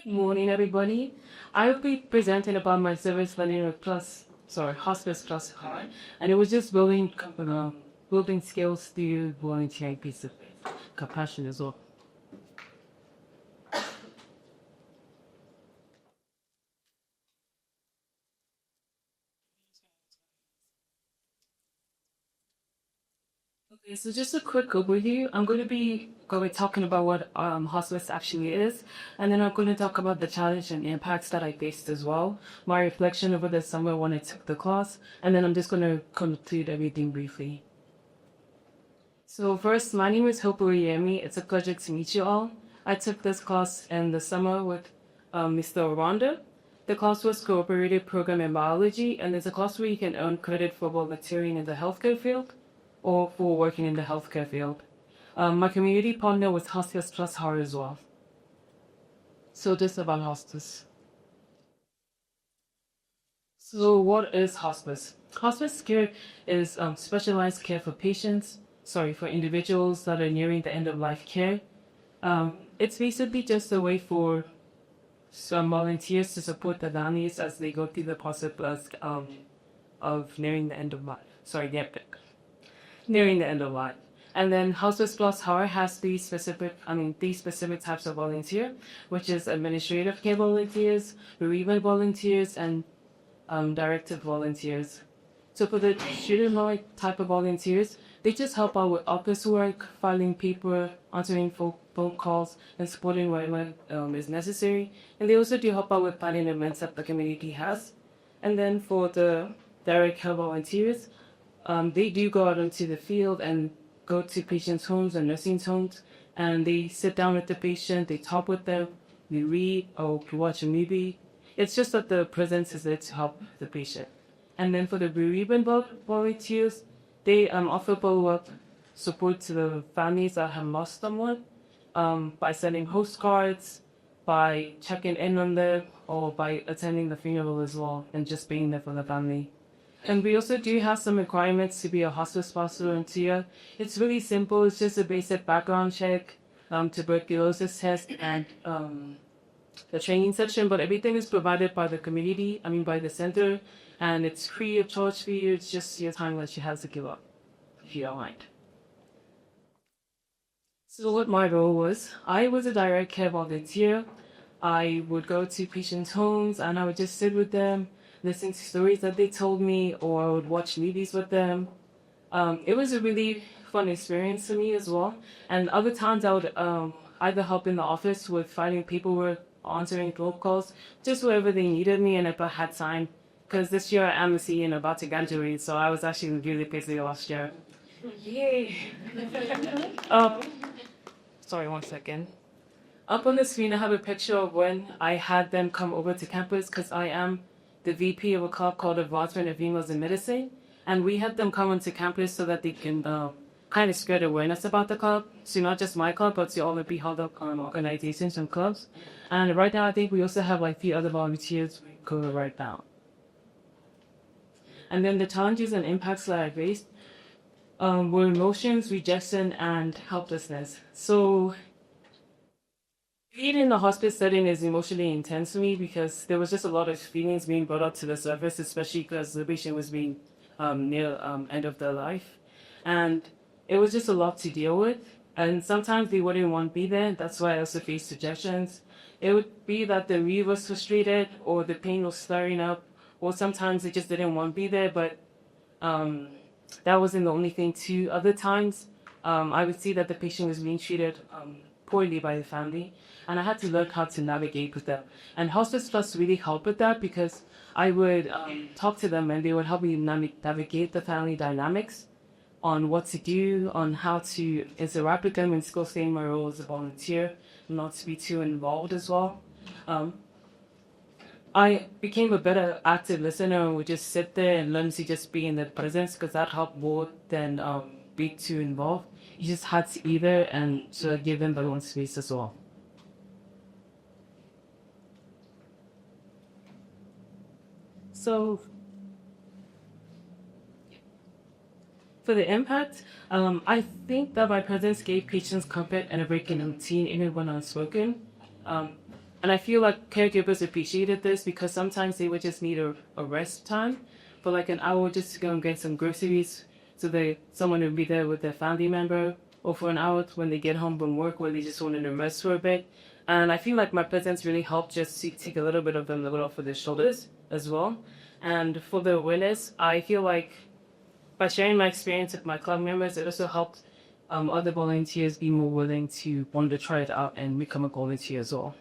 Good morning, everybody. I will be presenting about my service learning hospice plus hard, and it was just building skills through volunteering piece of compassion as well. Okay, so just a quick overview. I'm going to be talking about what hospice actually is, and then I'm going to talk about the challenge and impacts that I faced as well, my reflection over the summer when I took the class, and then I'm just going to conclude everything briefly. So first, my name is Oyeyemi. It's a pleasure to meet you all. I took this class in the summer with Mr. Rwanda. The class was cooperative program in biology, and it's a class where you can earn credit for volunteering in the healthcare field or for working in the healthcare field. My community partner was Hospice Plus Heart as well. So just about hospice. So what is hospice? Hospice care is specialized care for individuals that are nearing the end of life care. It's basically just a way for some volunteers to support the families as they go through the process of nearing the end of life. Nearing the end of life. And then Hospice Plus Heart has three specific types of volunteer, which is administrative care volunteers, bereavement volunteers, and directed volunteers. So for the student type of volunteers, they just help out with office work, filing paper, answering phone calls, and supporting whatever is necessary. And they also do help out with planning events that the community has. And then for the direct care volunteers, they do go out into the field and go to patients' homes and nursing homes, and they sit down with the patient, they talk with them, they read or watch a movie. It's just that the presence is there to help the patient. And then for the bereavement volunteers, they offer follow-up support to the families that have lost someone by sending postcards, by checking in on them, or by attending the funeral as well, and just being there for the family. And we also do have some requirements to be a hospice volunteer. It's really simple. It's just a basic background check, tuberculosis test, and the training section. But everything is provided by the by the center, and it's free of charge for you. It's just your time that you have to give up, if you don't mind. So what my role was, I was a direct care volunteer. I would go to patients' homes and I would just sit with them, listen to stories that they told me, or I would watch movies with them. It was a really fun experience for me as well. And other times I would either help in the office with filing paperwork, answering phone calls, just wherever they needed me and if I had time. Because this year I'm a senior and about to graduate, so I was actually really busy last year. Yay! um, sorry, one second. Up on the screen, I have a picture of when I had them come over to campus because I am the VP of a club called Advancement of Females in Medicine. And we had them come onto campus so that they can kind of spread awareness about the club. So not just my club, but to all the be held up organizations and clubs. And right now, I think we also have like a few other volunteers we go right now. And then the challenges and impacts that I faced were emotions, rejection, and helplessness. So being in the hospice setting is emotionally intense for me because there was just a lot of feelings being brought up to the surface, especially because the patient was being near end of their life. And it was just a lot to deal with. And sometimes they wouldn't want to be there. That's why I also faced rejections. It would be that the read was frustrated or the pain was stirring up, or sometimes they just didn't want to be there, but that wasn't the only thing too. Other times, I would see that the patient was being treated poorly by the family, and I had to learn how to navigate with them. And Hospice Plus really helped with that because I would talk to them and they would help me navigate the family dynamics on what to do, on how to interact with them and still stay in my role as a volunteer, not to be too involved as well. I became a better active listener and would just sit there and learn to just be in the presence because that helped more than be too involved. You just had to be there and sort of give them their own space as well. So for the impact, I think that my presence gave patients comfort and a break in routine even when unspoken. And I feel like caregivers appreciated this because sometimes they would just need a rest time for like an hour just to go and get some groceries. So someone would be there with their family member, or for an hour when they get home from work where they just wanted to rest for a bit. And I feel like my presence really helped just to take a little bit of the load off of their shoulders as well. And for the awareness, I feel like by sharing my experience with my club members, it also helped other volunteers be more willing to want to try it out and become a volunteer as well.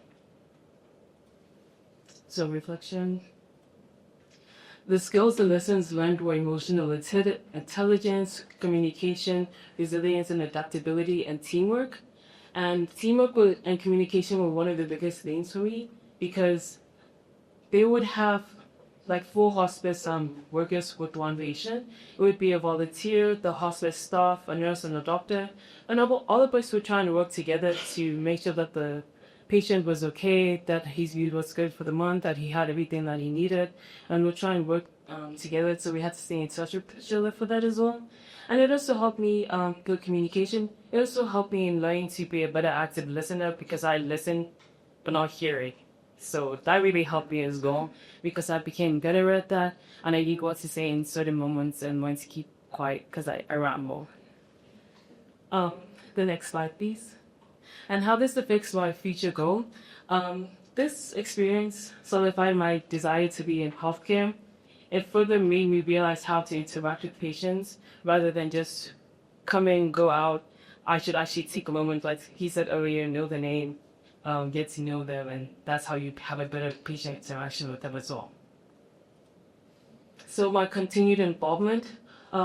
So reflection. The skills and lessons learned were emotional intelligence, communication, resilience and adaptability, and teamwork. And and communication were one of the biggest things for me because they would have like 4 hospice workers with one patient. It would be a volunteer, the hospice staff, a nurse, and a doctor. And all of us were trying to work together to make sure that the patient was okay, that his view was good for the month, that he had everything that he needed. And we're trying to work together, so we had to stay in touch with each other for that as well. And it also helped me good communication. It also helped me in learning to be a better active listener because I listen but not hearing. So that really helped me as well because I became better at that and I knew what to say in certain moments and when to keep quiet because I ramble. The next slide, please. And how this affects my future goal. This experience solidified my desire to be in healthcare. It further made me realize how to interact with patients rather than just come in, go out. I should actually take a moment, like he said earlier, know the name, get to know them, and that's how you have a better patient interaction with them as well. So my continued involvement,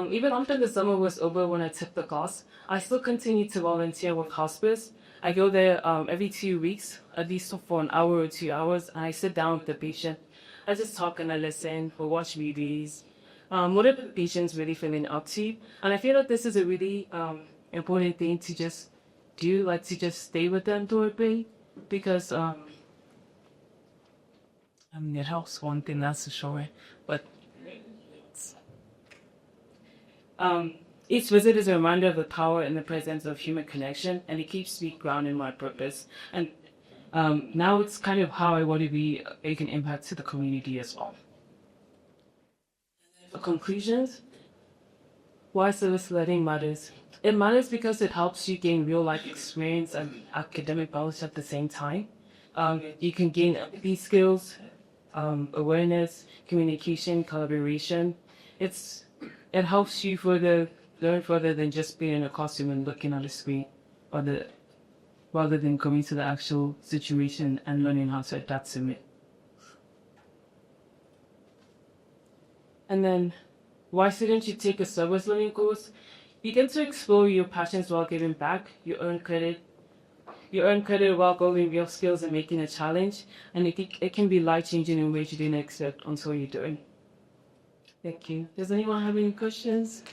even after the summer was over when I took the class, I still continue to volunteer with hospice. I go there every 2 weeks, at least for an hour or 2 hours, and I sit down with the patient. I just talk and I listen, or watch movies. What are the patients really feeling up to? And I feel like this is a really important thing to just do, like to just stay with them through a bit, because it helps one thing, that's for sure. But each visit is a reminder of the power and the presence of human connection, and it keeps me grounded in my purpose. And now it's kind of how I want to be making an impact to the community as well. For conclusions, why service learning matters. It matters because it helps you gain real life experience and academic knowledge at the same time. You can gain these skills, awareness, communication, collaboration. It helps you learn further than just being in a classroom and looking at a screen, rather than coming to the actual situation and learning how to adapt to it. And then, why shouldn't you take a service learning course? You get to explore your passions while giving back. You earn credit while building real skills and making a challenge. And it can be life-changing in ways you didn't expect until you're doing. Thank you. Does anyone have any questions?